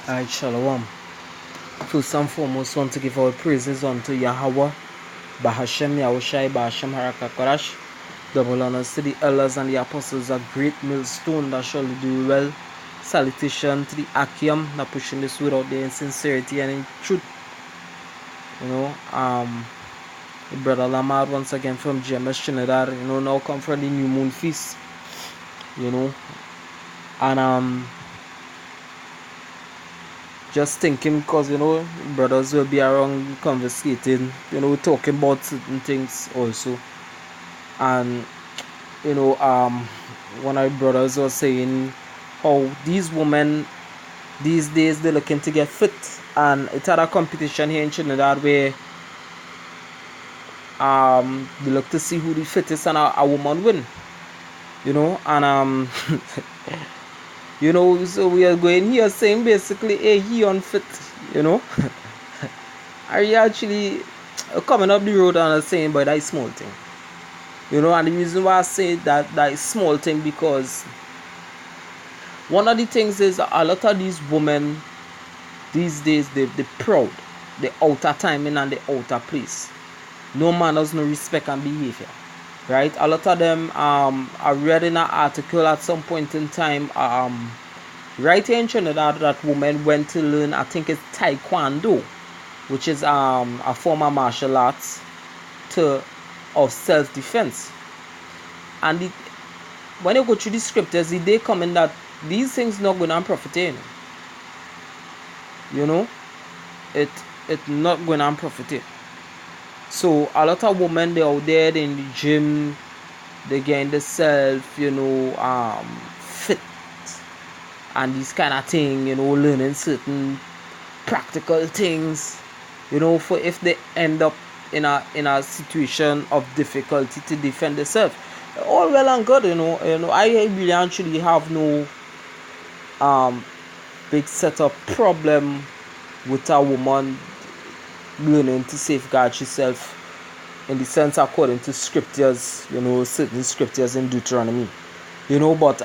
Alright, Shalom. First and foremost, want to give our praises unto Yahweh, Bahashem Yahushai, Bahashem Harakakarash. Double honors to the elders and the apostles, a great millstone that shall do well. Salutation to the Akim that pushing this word out there in sincerity and in truth. The brother Lamar once again from GMS Trinidad, now come from the New Moon Feast, and just thinking because brothers will be around conversating, talking about certain things also. And one of my brothers was saying how these women these days they're looking to get fit, and it's had a competition here in Trinidad where they look to see who the fittest and a woman win, and so we are going here saying basically, hey, he unfit, are you actually coming up the road and saying, but that is small thing, and the reason why I say that is small thing because one of the things is a lot of these women these days they're proud, the outer timing and the outer place, no manners, no respect and behavior, right? A lot of them I read in an article at some point in time right here in Trinidad that women went to learn, I think it's Taekwondo, which is a form of martial arts of self-defense. And when you go through the scriptures, they come in that these things not going to profit, it's not going to profit. So a lot of women, they out there in the gym, they getting themselves fit and this kind of thing, learning certain practical things, for if they end up in a situation of difficulty to defend themselves. All well and good, I really actually have no big set of problem with a woman learning to safeguard herself in the sense according to scriptures, certain scriptures in Deuteronomy, but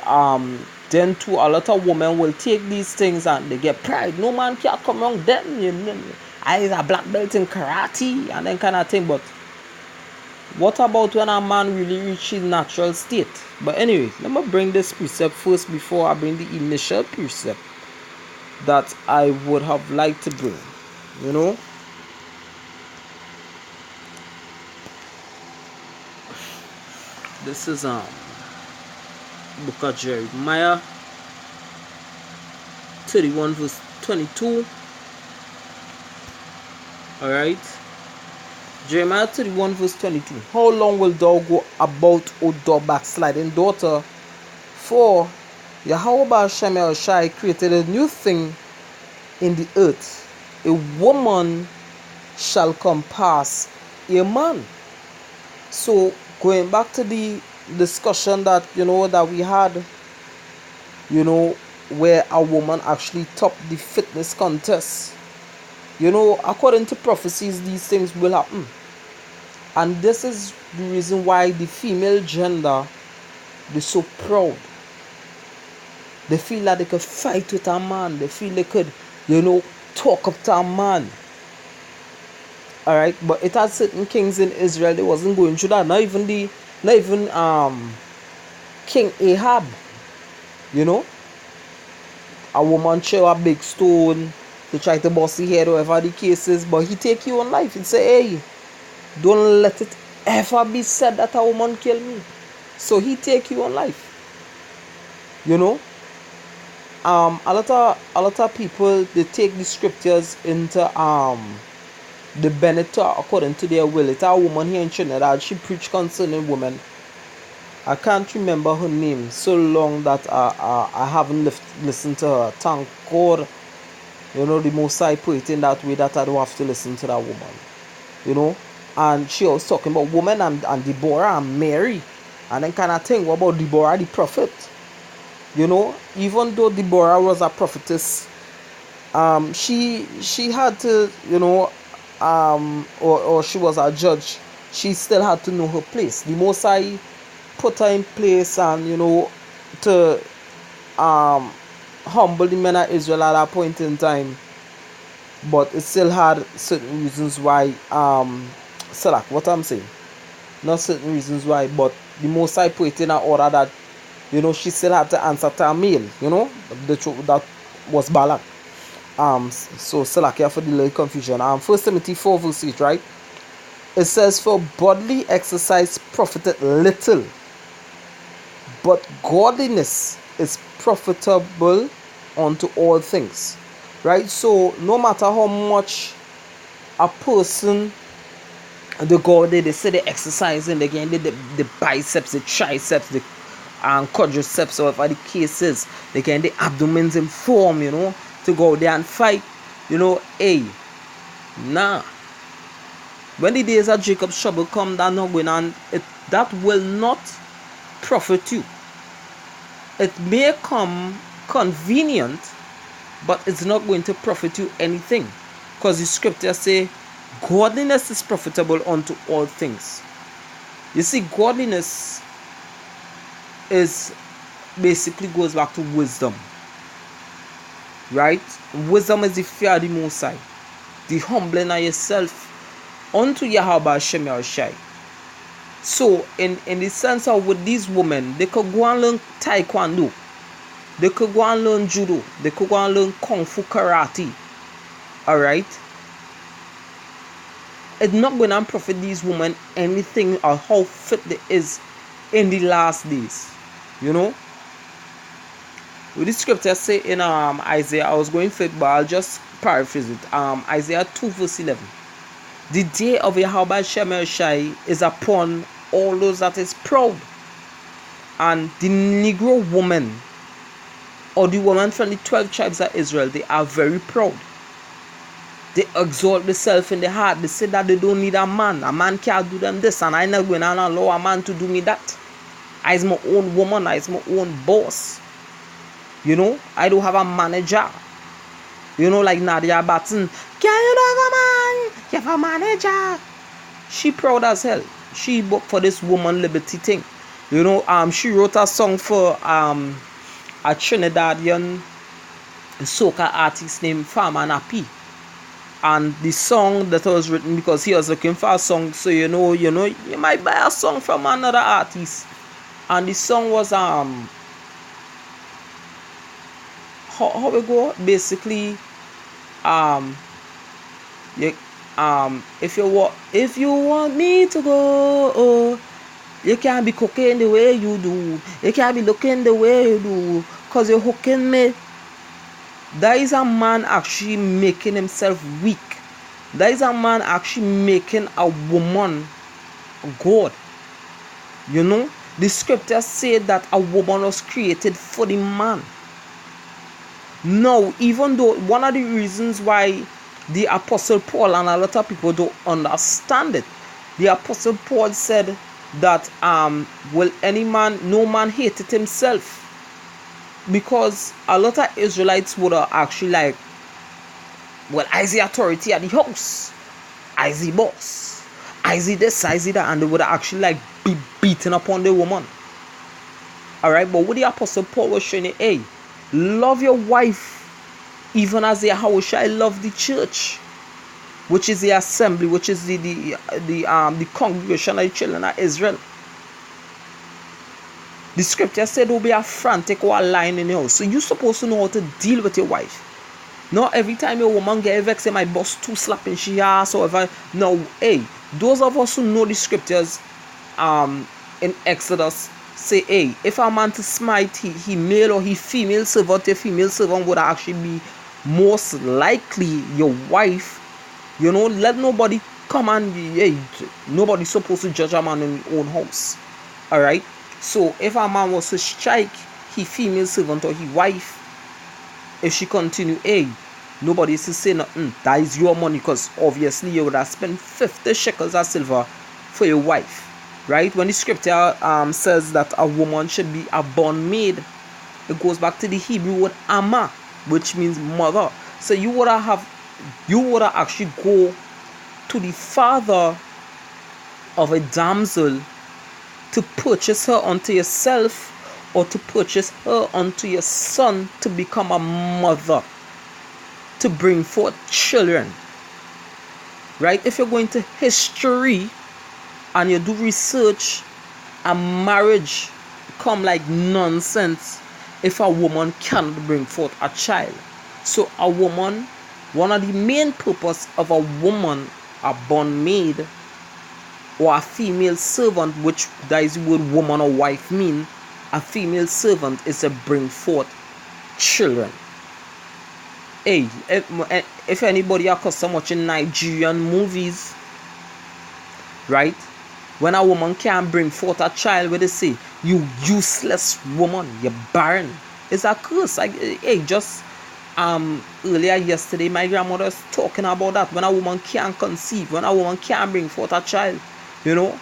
then too a lot of women will take these things and they get pride. No man can come wrong them, I is a black belt in karate and then kind of thing. But what about when a man really reaches his natural state? But anyway, let me bring this precept first before I bring the initial precept that I would have liked to bring. This is book of Jeremiah 31 verse 22. Alright, Jeremiah 31 verse 22. How long will thou go about, O thou backsliding daughter? For Yahweh Hashem Yahushai created a new thing in the earth. A woman shall compass a man. So going back to the discussion that that we had, where a woman actually topped the fitness contest, according to prophecies, these things will happen. And this is the reason why the female gender, they're so proud. They feel like they could fight with a man. They feel they could, talk up to a man. Alright, but it had certain kings in Israel, they wasn't going through that. Not even King Ahab. A woman throw a big stone to try to bust his head, whatever the case is, but he take you on life. He say, hey, don't let it ever be said that a woman killed me. So he take you on life. A lot of people, they take the scriptures into the benefit according to their will. It's a woman here in Trinidad, she preached concerning women. I can't remember her name so long that I haven't listened to her. Thank God, the Most High put it in that way that I don't have to listen to that woman. And she was talking about women and Deborah and Mary and then kind of thing. What about Deborah the prophet? Even though Deborah was a prophetess, she had to, or she was a judge, she still had to know her place. The Most High put her in place and to humble the men of Israel at that point in time, but it still had certain reasons why Salak, what I'm saying. Not certain reasons why, but the Most High put it in an order that, she still had to answer to a male, the truth that was Balak. So Salakia for the little confusion. 1 Timothy 4 verse 8, right? It says, for bodily exercise profited little, but godliness is profitable unto all things. Right? So no matter how much a person, they say they exercising, they can the biceps, the triceps, the quadriceps, or whatever the case is, they can the abdomens in form, to go there and fight, hey, nah. When the days of Jacob's trouble come, that not going on, that will not profit you. It may come convenient, but it's not going to profit you anything, because the scriptures say godliness is profitable unto all things. You see, godliness is basically goes back to wisdom, right? Wisdom is the fear of the Most High, the humbling of yourself unto Yahweh Hashem Yahushai. So in the sense of with these women, they could go and learn taekwondo, they could go and learn judo, they could go and learn kung fu karate. Alright, it's not going to profit these women anything, or how fit they is in the last days. With the scripture say in Isaiah, I was going fit, but I'll just paraphrase it. Isaiah 2 verse 11. The day of Yahweh Hashem Yahushai is upon all those that is proud. And the Negro woman, or the woman from the 12 tribes of Israel, they are very proud. They exalt themselves in the heart. They say that they don't need a man. A man can't do them this, and I'm not going to allow a man to do me that. I'm my own woman. I'm my own boss. I don't have a manager. Like Nadia Batten. Can you not have a man? You have a manager. She proud as hell. She booked for this woman liberty thing. She wrote a song for a Trinidadian soca artist named Farmer Nappy. And the song that was written, because he was looking for a song, so you might buy a song from another artist. And the song was how we go basically, if you want me to go, you can't be cooking the way you do, you can't be looking the way you do, cause you're hooking me. That is a man actually making himself weak. That is a man actually making a woman God. The scriptures say that a woman was created for the man. Now, even though one of the reasons why the Apostle Paul, and a lot of people don't understand it, the Apostle Paul said that will any man, no man hated himself. Because a lot of Israelites would have actually like, well, I the authority at the house, I the boss, I the this, I the that, and they would have actually like be beaten upon the woman. Alright, but what the Apostle Paul was showing you, hey, love your wife, even as the Yahushua love the church, which is the assembly, which is the congregation of the children of Israel. The scripture said don't be a frantic or a lying in your house. So you're supposed to know how to deal with your wife. Not every time your woman get vexed, say my boss too slapping she ass or whatever. No, hey, those of us who know the scriptures in Exodus say, hey, if a man to smite he male or he female servant, a female servant would actually be most likely your wife. Let nobody come and hey, nobody's supposed to judge a man in his own house. Alright? So if a man was to strike his female servant or his wife, if she continue, hey, nobody is to say nothing. That is your money, because obviously you would have spent 50 shekels of silver for your wife. Right? When the scripture says that a woman should be a bondmaid, it goes back to the Hebrew word ama, which means mother. So you would have actually go to the father of a damsel to purchase her unto yourself, or to purchase her unto your son to become a mother, to bring forth children. Right? If you're going to history and you do research, a marriage come like nonsense if a woman cannot bring forth a child. So a woman, one of the main purpose of a woman, a bondmaid or a female servant, which that is what woman or wife mean, a female servant is to bring forth children. Hey, if anybody accustomed watching Nigerian movies, right? When a woman can't bring forth a child, where they say, you useless woman, you're barren. It's a curse. Like, hey, just earlier yesterday, my grandmother was talking about that. When a woman can't conceive, when a woman can't bring forth a child, you know,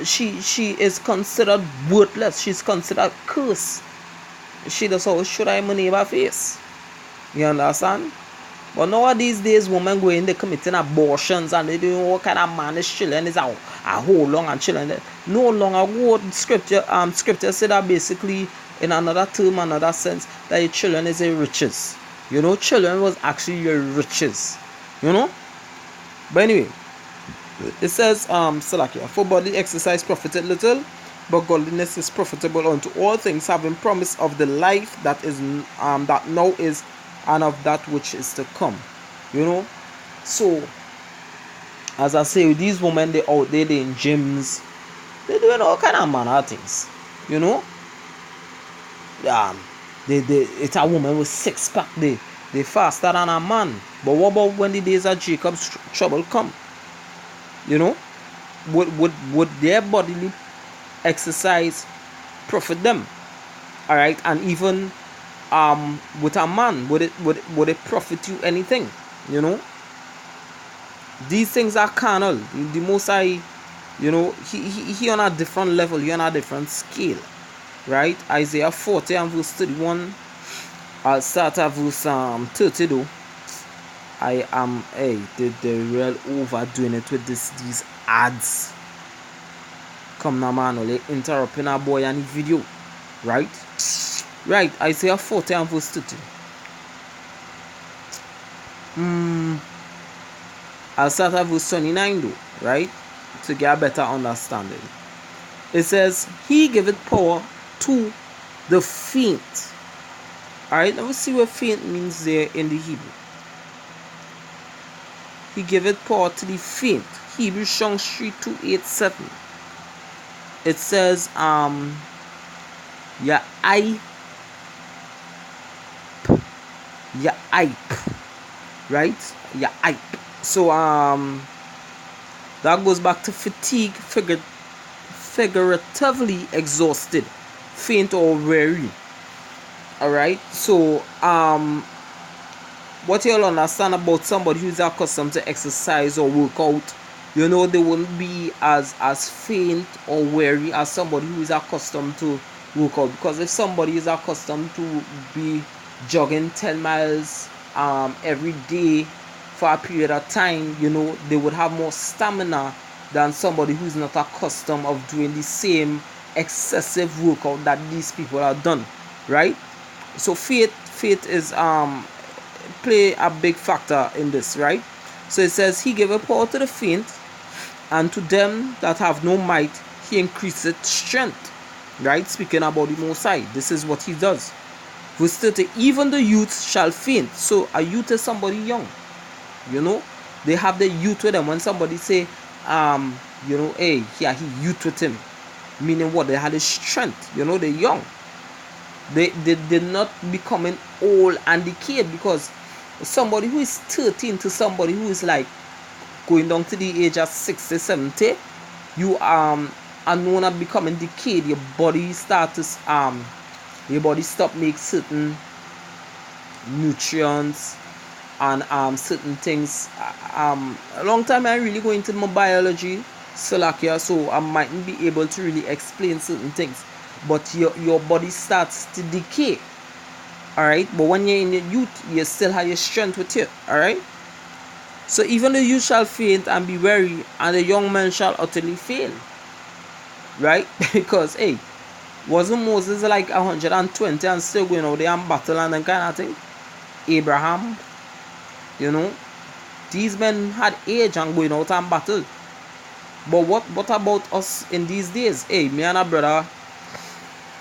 she is considered worthless. She's considered cursed. She does how should I my neighbor face? You understand? But nowadays days, women go in, they committing abortions and they doing all kind of managed children. Is a whole long and children. No longer go scripture said that basically in another term, another sense, that your children is your riches. You know, children was actually your riches. You know? But anyway, it says Salakia, for bodily exercise profited little, but godliness is profitable unto all things, having promise of the life that is that now is, and of that which is to come. You know, so as I say, these women, they out there, they in gyms, they doing all kind of manner of things. You know, it's a woman with six pack. They faster than a man. But what about when the days of Jacob's trouble come? You know, would their bodily exercise profit them? All right, and even with a man, would it profit you anything? You know, these things are carnal. The Most High, you know, he on a different level, he on a different scale, right? Isaiah 40 and verse 31. I'll start at verse 30 though. I am they're real overdoing it with these ads. Come now, man, only interrupting our boy and the video, right? Right, Isaiah 40 and verse 30. I'll start at verse 29 though, right? To get a better understanding. It says, he giveth power to the faint. Alright, let me see what faint means there in the Hebrew. He giveth power to the faint. Hebrew Strong's 3287. It says, ya eye, right? Ya eye. So that goes back to fatigue, figuratively exhausted, faint or weary. Alright, so what you'll understand about somebody who's accustomed to exercise or work out, you know, they won't be as faint or weary as somebody who is accustomed to work out. Because if somebody is accustomed to be jogging 10 miles every day for a period of time, you know, they would have more stamina than somebody who's not accustomed of doing the same excessive workout that these people are done, right? So faith is play a big factor in this, right? So it says, he giveth power to the faint, and to them that have no might he increaseth strength, right? Speaking about the Most High, this is what he does. Verse 30, even the youth shall faint. So a youth is somebody young, you know, they have the youth with them. When somebody say you know, hey, yeah, he youth with him, meaning what? They had the strength, you know, they're young. They did not becoming old and decayed, because somebody who is 13 to somebody who is like going down to the age of 60, 70, you are known as becoming decayed. Your body starts your body stop make certain nutrients and certain things. A long time I really go into my biology, Salakia, so I mightn't be able to really explain certain things. But your body starts to decay. Alright, but when you're in your youth, you still have your strength with you. Alright, so even the youth shall faint and be weary, and the young man shall utterly fail. Right? Because hey, Wasn't Moses like 120 and still going out there and battle and then kind of thing? Abraham, you know, these men had age and going out and battle. But what about us in these days? Hey, me and a brother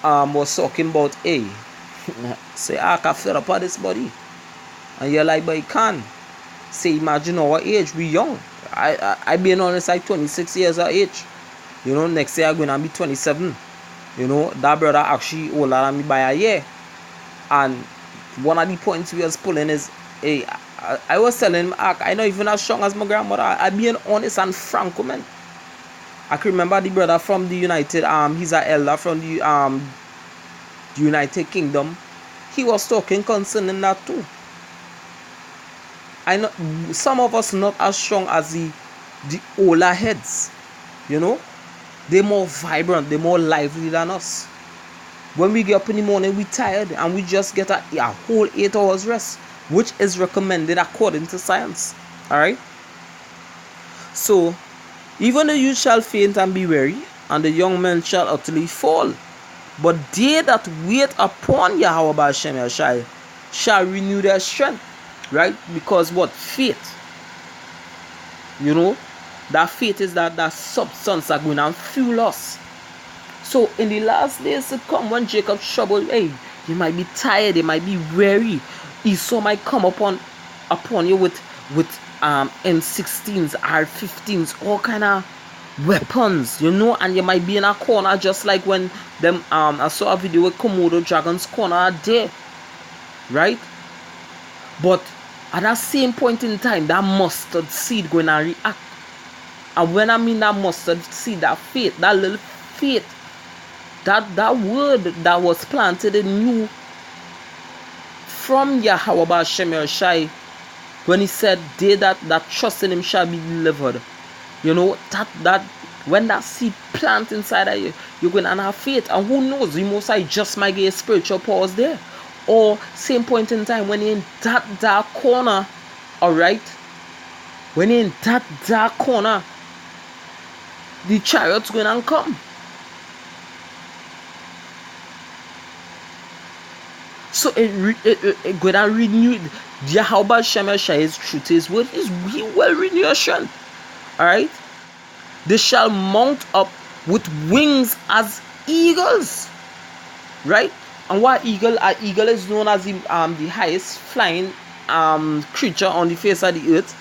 was talking about, hey, say I can fill up on this body. And you're like, but you can't. Say imagine our age, we young. I being honest, like 26 years of age. You know, next year I'm gonna be 27. You know, that brother actually older than me by a year. And one of the points we was pulling is, hey, I was telling him, I not even as strong as my grandmother. I being honest and frank, man. I can remember the brother from the United, he's an elder from the United Kingdom. He was talking concerning that too. I know some of us not as strong as the older heads, you know. They're more vibrant, they're more lively than us. When we get up in the morning, we tired and we just get a whole 8 hours rest, which is recommended according to science. Alright? So, even the youth shall faint and be weary, and the young men shall utterly fall. But they that wait upon Yahweh Ba'ashem Yashai shall renew their strength. Right? Because what? Faith. You know? That faith is that substance that going to fuel us. So in the last days to come, when Jacob troubled, hey, you might be tired, you might be weary. Esau might come upon you with M16s, R15s, all kind of weapons, you know, and you might be in a corner just like when them I saw a video with Komodo dragons corner there, right? But at that same point in time, that mustard seed going to react. And when I mean that mustard seed, that faith, that little faith, that word that was planted in you from Yahweh Ba'ashem Yashai, when he said, they that trust in him shall be delivered. You know, that when that seed plant inside of you, you're going to have faith. And who knows, the Most High just might get spiritual powers there. Or same point in time, when you're in that dark corner, alright, when you're in that dark corner, the chariot's going to come. So it going to renew. Yahweh Ba'ashem Yashai is truth, his word is we will renew your strength. Alright? They shall mount up with wings as eagles. Right? And what eagle? An eagle is known as the highest flying creature on the face of the earth.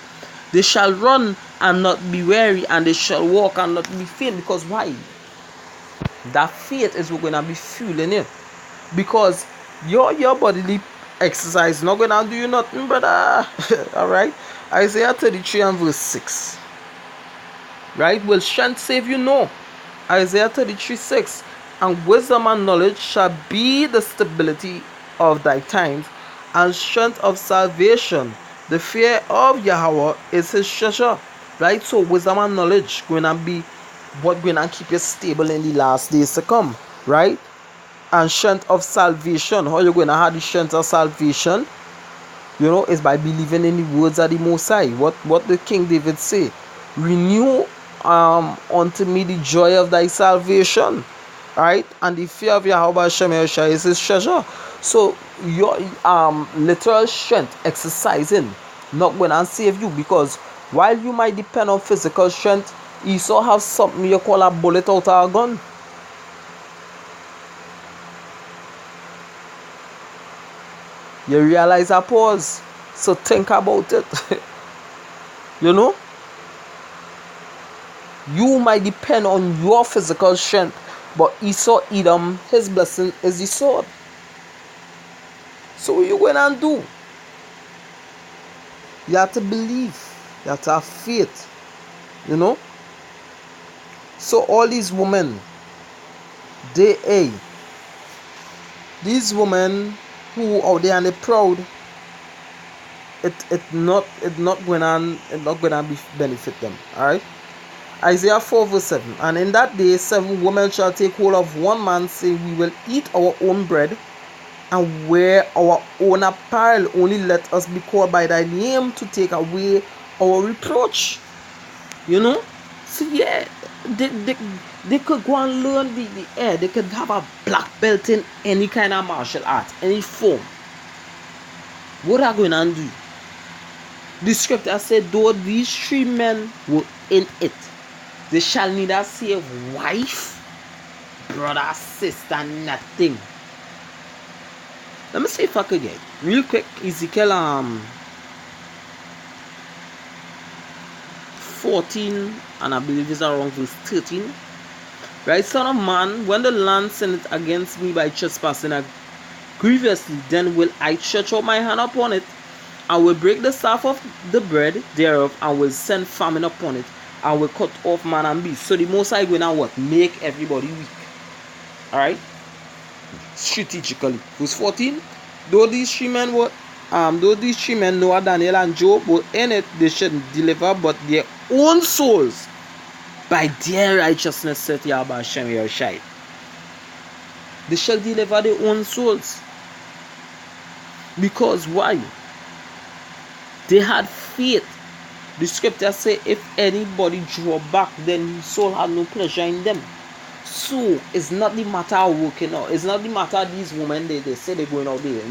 They shall run and not be weary, and they shall walk and not be faint. Because why? That faith is going to be fueling you. Because your bodily exercise not going to do you nothing, brother. Alright? Isaiah 33 and verse 6. Right? Will strength save you? No. Isaiah 33 6. And wisdom and knowledge shall be the stability of thy times, and strength of salvation. The fear of Yahweh is his treasure. Right? So wisdom and knowledge going to be what going to keep you stable in the last days to come. Right? And strength of salvation. How you going to have the strength of salvation? You know, is by believing in the words of the Most High. What the King David say? Renew unto me the joy of thy salvation. Right? And the fear of Yahweh Ba'ashem Yashai is his treasure. So your literal strength exercising not going to save you, because while you might depend on physical strength, you also have something you call a bullet out of a gun. You realize a pause. So think about it. You know? You might depend on your physical strength, but Esau, Edom, his blessing is the sword. So what you going to do? You have to believe. You have to have faith. You know? So all these women, these women who out there and they proud, it not gonna be benefit them. Alright? Isaiah 4 verse 7. And in that day 7 women shall take hold of one man, saying, we will eat our own bread and wear our own apparel. Only let us be called by thy name, to take away our reproach. You know? So yeah, They could go and learn the air. They could have a black belt in any kind of martial art, any form. What are going to do? The scripture said, though these 3 men were in it, they shall neither save wife, brother, sister, nothing. Let me see if I could get real quick. Ezekiel 14, and I believe it's around verse 13. Right, son of man, when the land sinneth against me by trespassing grievously, then will I stretch out my hand upon it, and will break the staff of the bread thereof, and will send famine upon it, and will cut off man and beast. So the Most High going to what? Make everybody weak. Alright? Strategically. Verse 14. Though these 3 men Noah, Daniel, and Job were in it, they should deliver but their own souls by their righteousness, saith Yahweh Hashem Yahushai. They shall deliver their own souls. Because why? They had faith. The scripture say, if anybody draw back, then his soul had no pleasure in them. So it's not the matter of working out. It's not the matter of these women. They say they're going out there,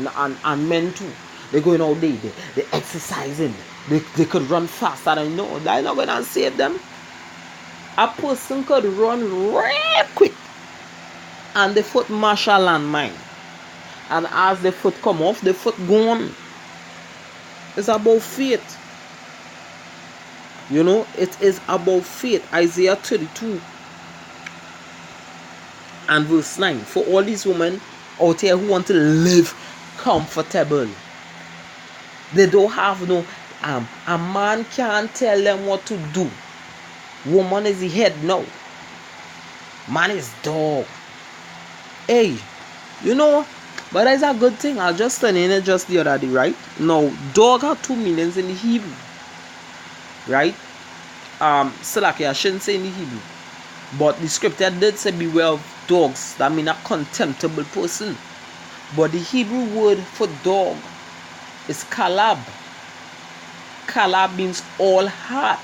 and men too. They're going out there. They're exercising. They could run faster than no. They're not going to save them. A person could run real quick, and the foot mash a landmine. And as the foot come off, the foot gone. It's about faith. You know, it is about faith. Isaiah 32 and verse 9. For all these women out here who want to live comfortable, they don't have no a man can't tell them what to do. Woman is the head now. Man is dog. Hey, you know, but that's a good thing. I just studied it just the other day, right? Now, dog have 2 meanings in the Hebrew. Right? Salaki, I shouldn't say in the Hebrew. But the scripture did say beware of dogs. That means a contemptible person. But the Hebrew word for dog is kalab. Kalab means all heart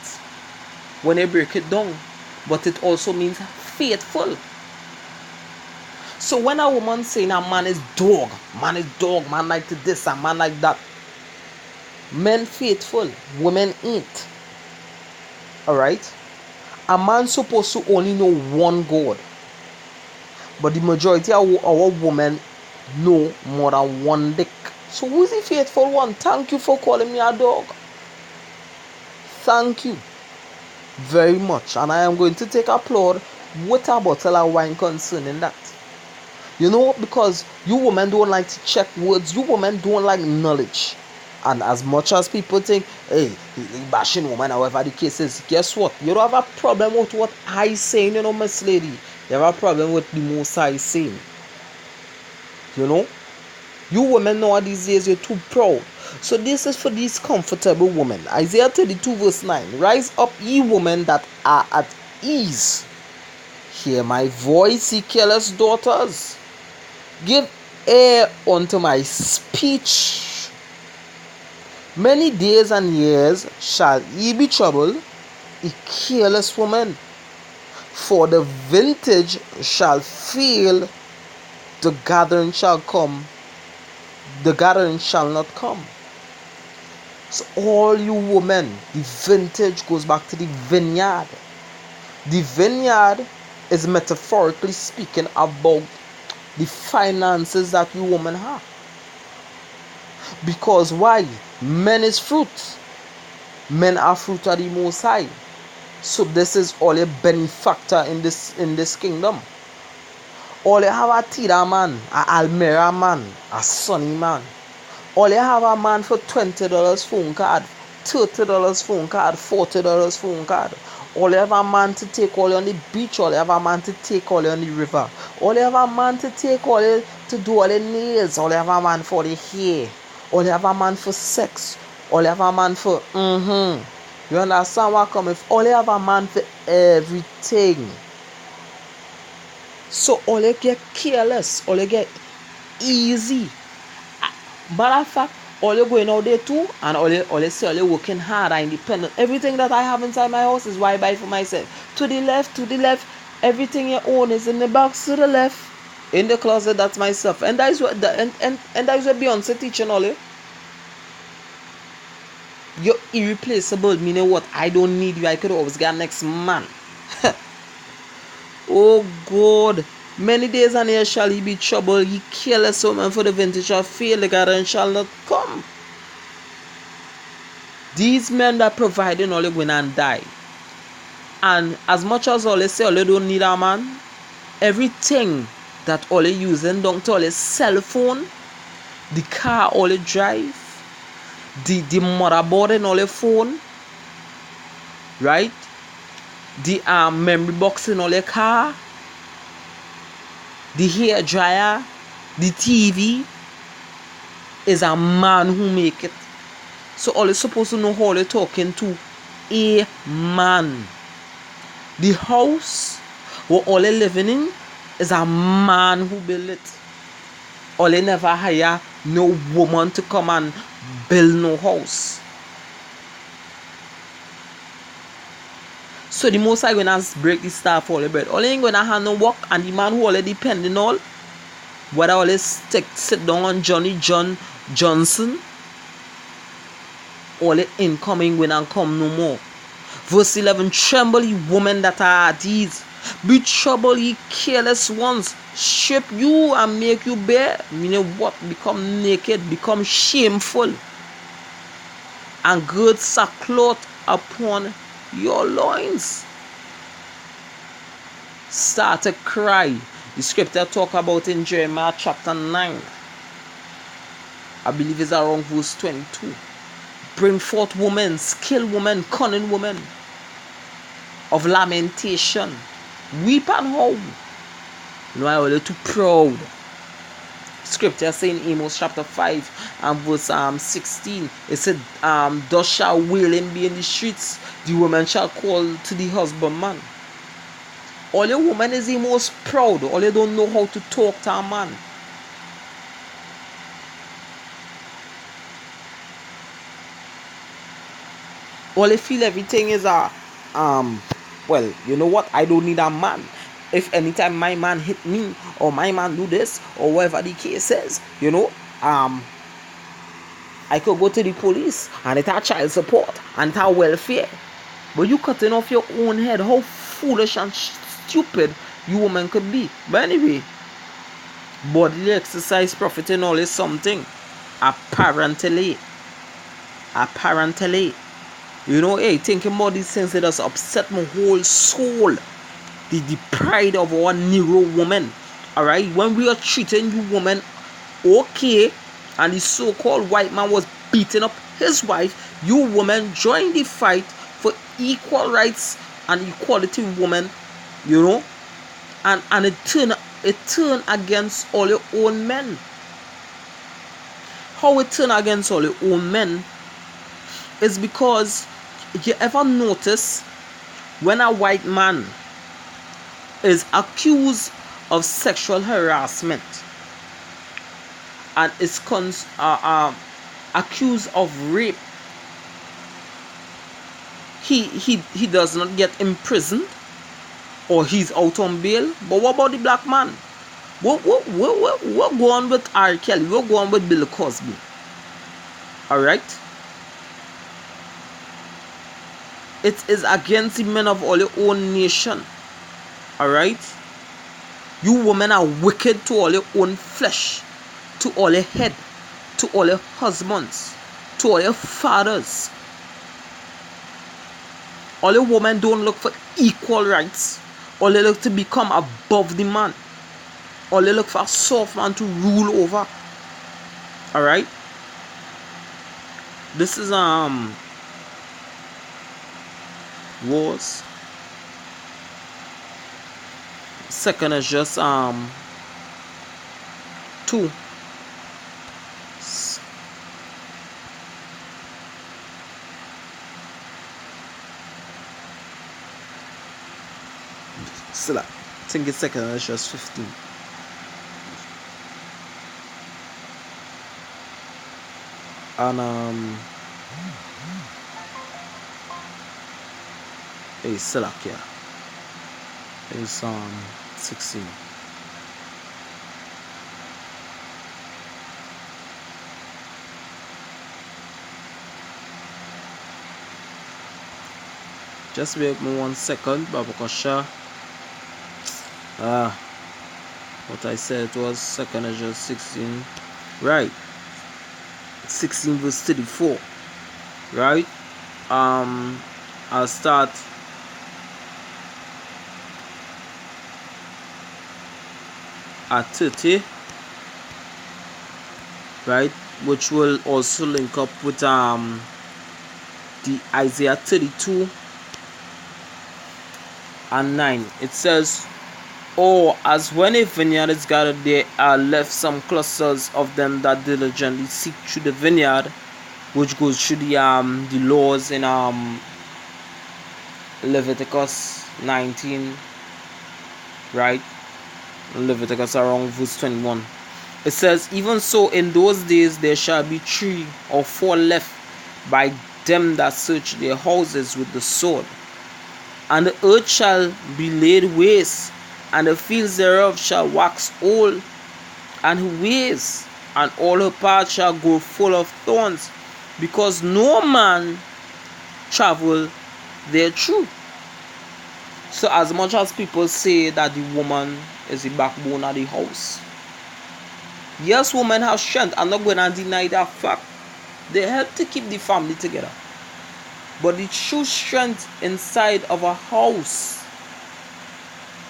when they break it down. But it also means faithful. So when a woman saying a man is dog, man like to this, a man like that. Men faithful, women ain't. Alright? A man supposed to only know one God. But the majority of our women know more than one dick. So who is the faithful one? Thank you for calling me a dog. Thank you very much. And I am going to take applaud with a bottle of wine concerning that. You know, because you women don't like to check words. You women don't like knowledge. And as much as people think, hey, bashing woman, however the case is, guess what? You don't have a problem with what I saying, you know, Miss Lady. You have a problem with the most I saying. You know? You women nowadays days, you're too proud. So this is for these comfortable women. Isaiah 32 verse 9. Rise up, ye women that are at ease. Hear my voice, ye careless daughters. Give ear unto my speech. Many days and years shall ye be troubled, ye careless woman. For the vintage shall fail, the gathering shall come, the gathering shall not come. So all you women, the vintage goes back to the vineyard. The vineyard is metaphorically speaking about the finances that you women have. Because why? Men is fruit. Men are fruit of the Most High. So this is all a benefactor in this kingdom. All you have a Tida man, a Almera man, a Sunny man. All you have a man for $20 phone card, $30 phone card, $40 phone card. All you have a man to take all you on the beach. All you have a man to take all you on the river. All you have a man to take all you to do all the nails. All you have a man for the hair. All you have a man for sex. All you have a man for You understand what I come if all you have a man for everything. So all you get careless, all you get easy. Matter of fact, all you going out there too, and all you say all you working hard and independent. Everything that I have inside my house is what I buy for myself. To the left, Everything you own is in the box to the left. In the closet, that's my stuff. And that is what and that is what Beyonce teaching all you. You're irreplaceable, meaning what? I don't need you. I could always get next man. Oh God. Many days and years shall he be troubled. He careless woman, for the vintage shall fail, the garden shall not come. These men that providing only win and die. And as much as all they say all they don't need a man, everything that all they using down to all they cell phone, the car all they drive, the motherboard and all they phone, right? The memory box in all their car, the hair dryer, the TV is a man who make it. So all is supposed to know how they're talking to a man. The house where all they living in is a man who build it. All they never hire no woman to come and build no house. So the most I gonna break the star for the bread. All ain't gonna have no work, and the man who already depending all, whether all sit down on Johnson, all the incoming when and come no more. Verse 11, tremble ye women that are at ease, be troubled ye careless ones, strip you and make you bare. Meaning what? Become naked, become shameful, and gird sackcloth upon your loins. Start to cry. The scripture talk about in Jeremiah chapter 9. I believe it's around verse 22. Bring forth women, skilled women, cunning women of lamentation. Weep and howl. You know, I was too proud. Scripture saying Amos chapter 5 and verse 16. It said, thus shall wailing be in the streets, the woman shall call to the husbandman. All your woman is the most proud. All you don't know how to talk to a man. All they feel everything is well, you know what? I don't need a man. If anytime my man hit me or my man do this or whatever the case is, you know, I could go to the police and it's a child support and it's a welfare. But you cutting off your own head. How foolish and stupid you woman could be. But anyway, bodily exercise profiting all is something. Apparently. You know, hey, thinking about these things, it has upset my whole soul. The pride of our Negro woman. Alright, when we are treating you woman okay, and the so-called white man was beating up his wife, you woman joined the fight for equal rights and equality woman, you know, and it turned against all your own men. How it turned against all your own men is because you ever notice when a white man is accused of sexual harassment and is accused of rape, he does not get imprisoned or he's out on bail. But what about the black man? What go on with R. Kelly? What go on with Bill Cosby? Alright? It is against the men of all your own nation. Alright? You women are wicked to all your own flesh, to all your head, to all your husbands, to all your fathers. All your women don't look for equal rights. All they look to become above the man. All they look for a soft man to rule over. Alright? This is wars. Second is just 2. Still, I think it's second is just 15. And hey, Silak here. is 16. Just wait me 1 second, Babakosha. What I said was second is just 16. Right. 16 verse 34. Right? I'll start at 30. Right? Which will also link up with the Isaiah 32 and 9. It says, "Oh, as when a vineyard is gathered, there are left some clusters of them that diligently seek through the vineyard," which goes through the laws in Leviticus 19, right? Leviticus around verse 21. It says, "Even so, in those days there shall be 3 or 4 left by them that search their houses with the sword. And the earth shall be laid waste, and the fields thereof shall wax old, and her ways, and all her paths shall go full of thorns, because no man travel there through." So as much as people say that the woman is the backbone of the house, yes, women have strength. I'm not going to deny that fact. They help to keep the family together. But the true strength inside of a house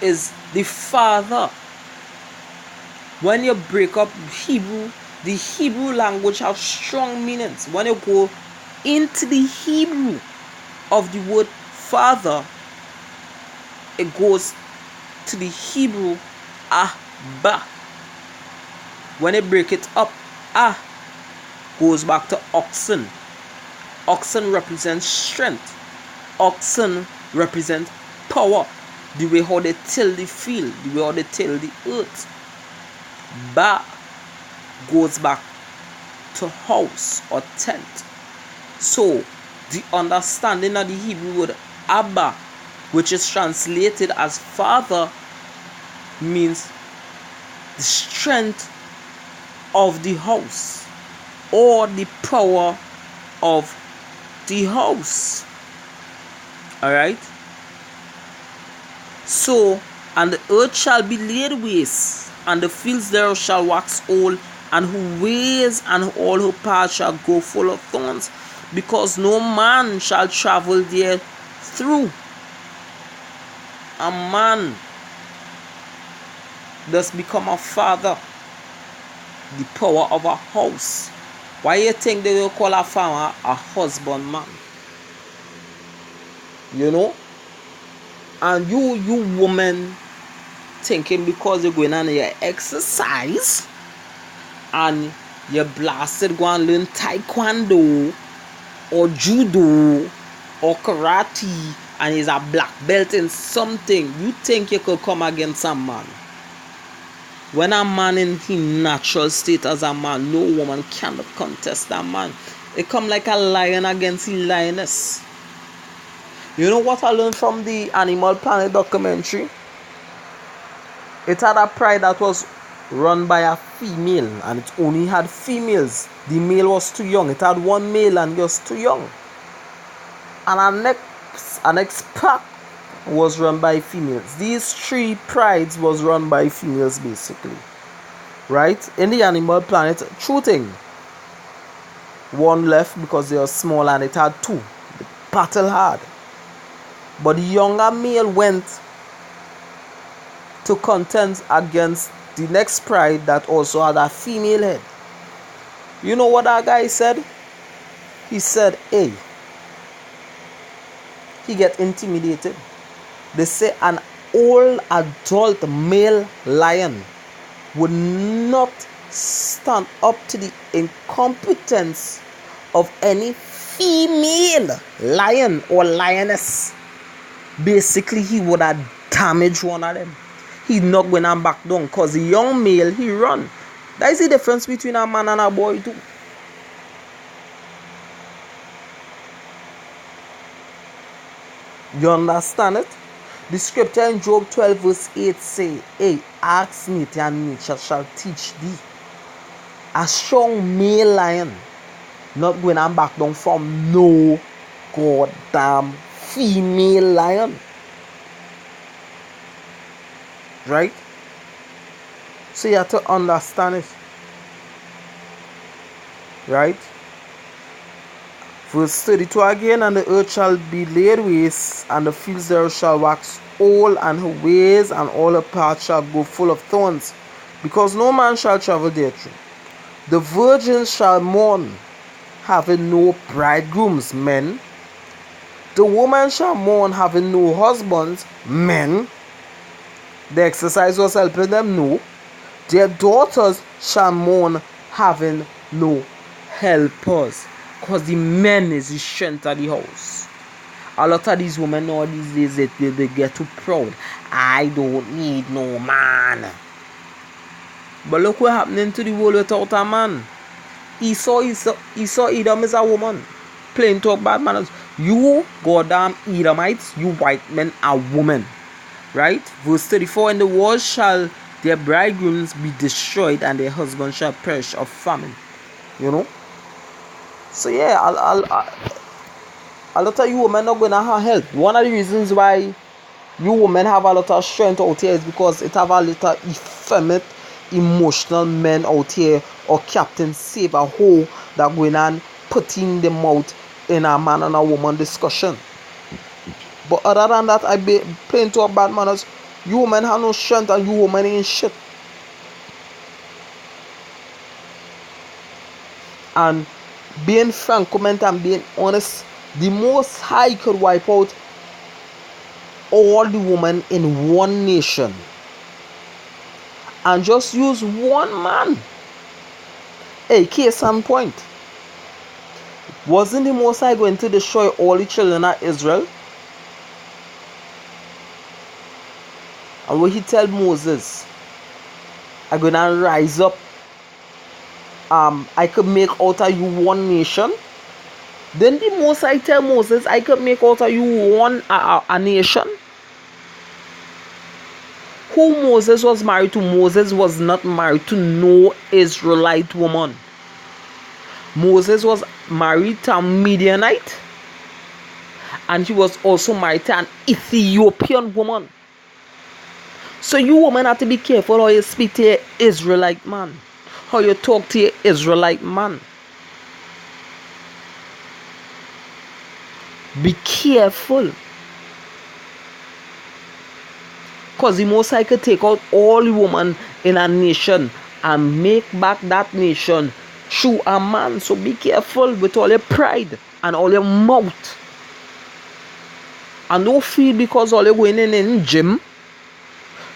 is the father. When you break up Hebrew, the Hebrew language has strong meanings. When you go into the Hebrew of the word father, it goes to the Hebrew Abba. When you break it up, goes back to oxen. Oxen represents strength. Oxen represent power. The way how they till the field, the way how they till the earth. Ba goes back to house or tent. So the understanding of the Hebrew word Abba, which is translated as father, means the strength of the house or the power of the house. Alright? So, "And the earth shall be laid waste, and the fields thereof shall wax old, and her ways and all her paths shall go full of thorns, because no man shall travel there through." A man does become a father, the power of a house. Why you think they will call a farmer a husbandman? You know? And you woman thinking because you're going on your exercise and you're blasted go and learn taekwondo or judo or karate and is a black belt in something, you think you could come against a man. When a man in his natural state as a man, no woman cannot contest that man. It come like a lion against a lioness. You know what I learned from the Animal Planet documentary? It had a pride that was run by a female, and it only had females. The male was too young. It had one male and he was too young. And our next pack was run by females. These 3 prides was run by females basically. Right? In the Animal Planet, true thing. One left because they were small and it had 2. The battle hard. But the younger male went to contend against the next pride that also had a female head. You know what that guy said? He said, "Hey," he get intimidated. They say an old adult male lion would not stand up to the incompetence of any female lion or lioness. Basically, he would have damaged one of them. He's not going to back down because the young male, he run. That is the difference between a man and a boy too. You understand it? The scripture in Job 12 verse 8 say, hey, ask nature and nature shall teach thee. A strong male lion not going and back down from no goddamn female lion. Right? So you have to understand it. Right? Verse 32 again, and the earth shall be laid waste, and the fields thereof shall wax old, and her ways and all her paths shall go full of thorns, because no man shall travel therethrough. The virgins shall mourn, having no bridegrooms, men. The woman shall mourn, having no husbands, men. The exercise was helping them, no. Their daughters shall mourn, having no helpers. Because the men is the strength of the house. A lot of these women nowadays they get too proud. I don't need no man. But look what happening to the world without a man. Esau Edom is a woman. Plain talk bad manners. You goddamn Edomites, you white men are women. Right? Verse 34, in the wars shall their bridegrooms be destroyed, and their husbands shall perish of famine. You know? So yeah, a lot of you women not going to have help. One of the reasons why you women have a lot of strength out here is because it have a lot of effeminate, emotional men out here, or Captain Save a hoe that going and putting them out in a man and a woman discussion. But other than that, I be plain to a bad manners. You women have no strength, and you women ain't shit. And being frank, comment, and being honest, the Most High could wipe out all the women in one nation and just use one man. Hey, case in point. Wasn't the Most High going to destroy all the children of Israel? And when he tell Moses, I'm going to rise up, I could make out of you one nation. Then the Most High tell Moses, I could make out of you one a nation. Who Moses was married to? Moses was not married to no Israelite woman. Moses was married to a Midianite, and he was also married to an Ethiopian woman. So you women have to be careful how you speak to your Israelite man, how you talk to your Israelite man. Be careful. Because the Most High could take out all the women in a nation and make back that nation through a man. So be careful with all your pride and all your mouth. And don't feel because all you're going in gym.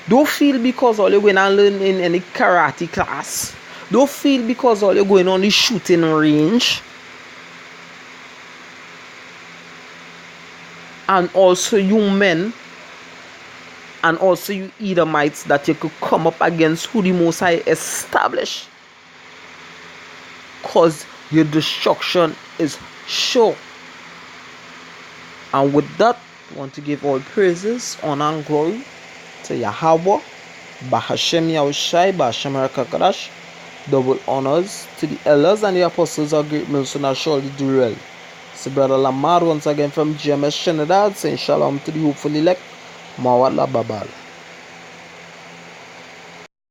Don't feel because all you're going and learn in any karate class. Don't feel because all you're going on the shooting range. And also you men, and also you Edomites, that you could come up against who the Most High established. Because your destruction is sure. And with that, I want to give all praises, honor, and glory to Yahweh, Bahashem Yahushai, Bahashem Rakakadash. Double honors to the elders and the apostles of Great Millstone are surely do well. So Brother Lamar once again from GMS Trinidad saying shalom to the hopeful elect. Mawala Babal.